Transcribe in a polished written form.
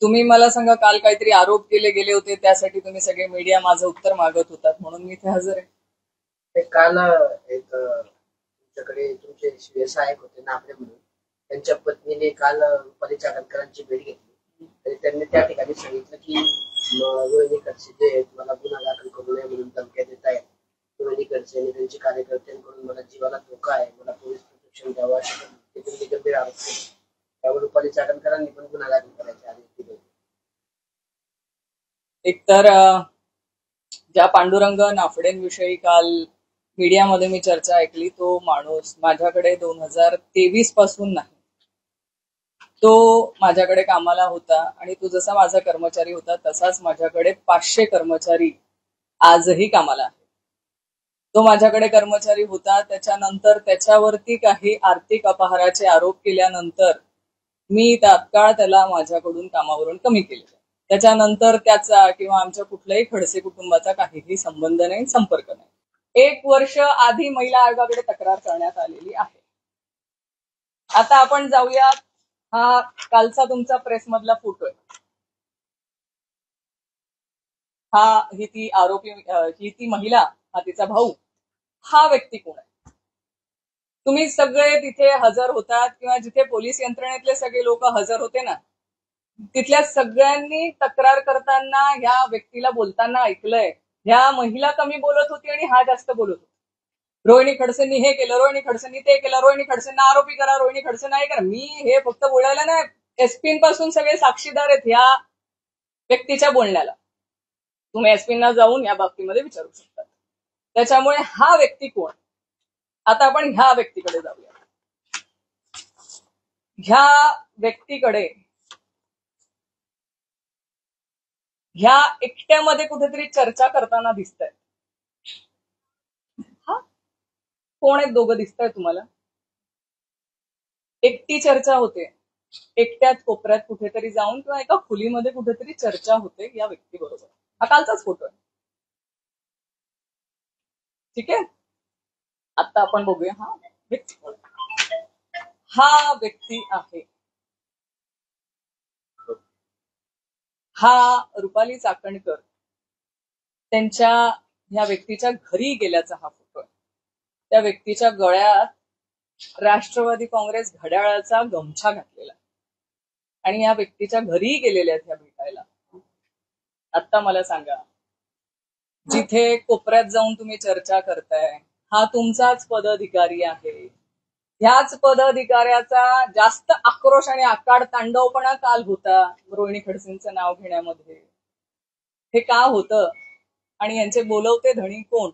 तुम्ही मला सांगा, काल काहीतरी आरोप केले गेले होते, त्यासाठी तुम्ही सगळे मीडिया माझं उत्तर मागत होतात, म्हणून मी इथे हजर आहे. ते काल एक तुमच्याकडे तुमचे सहाय्यक होते नाफडे म्हणून, त्यांच्या पत्नीने काल रुपाली चाकणकरांची भेट घेतली. आणि त्यांनी त्या ठिकाणी सांगितलं की रोहिणी खडसे जे आहेत मला गुन्हा दाखल करू नये म्हणून धमक्या देत आहेत. रोहिणी खडसे आणि त्यांच्या कार्यकर्त्यांकडून मला जीवाला धोका आहे, मला पोलीस प्रोटेक्शन द्यावं असे त्यांनी गंभीर आरोप केले. त्यावर रुपाली चाकणकरांनी पण गुन्हा दाखल करायचे आदेश दिले. एकतर ज्या पांडुरंग नाफडेंविषयी काल मीडियामध्ये मी चर्चा ऐकली, तो माणूस माझ्याकडे 2023 पासून नाही. तो माझ्याकडे कामाला होता आणि तो जसा माझा कर्मचारी होता तसाच माझ्याकडे 500 कर्मचारी आजही कामाला आहे. तो माझ्याकडे कर्मचारी होता. त्याच्यानंतर त्याच्यावरती काही आर्थिक अपहाराचे आरोप केल्यानंतर मी तात्काळ त्याला माझ्याकडून कामावरून कमी केले. त्याच्यानंतर त्याचा किंवा आमच्या कुठल्याही खडसे कुटुंबाचा काहीही संबंध नाही, संपर्क नाही. 1 वर्ष आधी महिला आयोगाकडे तक्रार करण्यात आलेली आहे. आता आपण जाऊया, हा कालचा तुमचा प्रेसमधला फोटो आहे. ही ती आरोपी, ही ती महिला, हा तिचा भाऊ. हा व्यक्ती कोण आहे? तुम्ही सगळे तिथे हजर होतात किंवा जिथे पोलीस यंत्रणेतले सगळे लोक हजर होते ना, तिथल्या सगळ्यांनी तक्रार करताना ह्या व्यक्तीला बोलताना ऐकलंय. ह्या महिला कमी बोलत होती आणि हा जास्त बोलत होता. रोहिणी खडसेंनी हे केलं, रोहिणी खडसेंनी ते केलं, रोहिणी खडसेंना आरोपी करा, रोहिणी खडसेंना हे करा. मी हे फक्त बोलायला नाही, एसपी पासून सगळे साक्षीदार आहेत ह्या व्यक्तीच्या बोलण्याला. तुम्ही एसपींना जाऊन या बाबतीमध्ये विचारू शकता. त्याच्यामुळे हा व्यक्ती कोण? आता आपण ह्या व्यक्तीकडे जाऊया. ह्या व्यक्तीकडे ह्या एकट्यामध्ये कुठेतरी चर्चा करताना दिसतंय. हा कोण आहेत? दोघं दिसतंय तुम्हाला? एकटी चर्चा होते, एकट्यात कोपऱ्यात कुठेतरी जाऊन किंवा एका खोलीमध्ये कुठेतरी चर्चा होते या व्यक्तीबरोबर. हा कालचाच फोटो आहे. ठीक आहे, आता आपण बघूया हा व्यक्ती कोण. हा व्यक्ती आहे, हा रुपाली चाकणकर त्यांच्या ह्या व्यक्तीच्या घरी गेल्याचा हा फोटो आहे. त्या व्यक्तीच्या गळ्यात राष्ट्रवादी काँग्रेस घड्याळाचा गमछा घातलेला आणि या व्यक्तीच्या घरी गेलेल्या आहेत ह्या भेटायला. आता मला सांगा, जिथे कोपऱ्यात जाऊन तुम्ही चर्चा करताय, हा तुमचाच पदाधिकारी आहे. ह्याच पदाधिकाऱ्याचा जास्त आक्रोश आणि आकाड तांडवपणा काल होता रोहिणी खडसेंचं नाव घेण्यामध्ये. हे का होतं आणि यांचे बोलवते धणी कोण?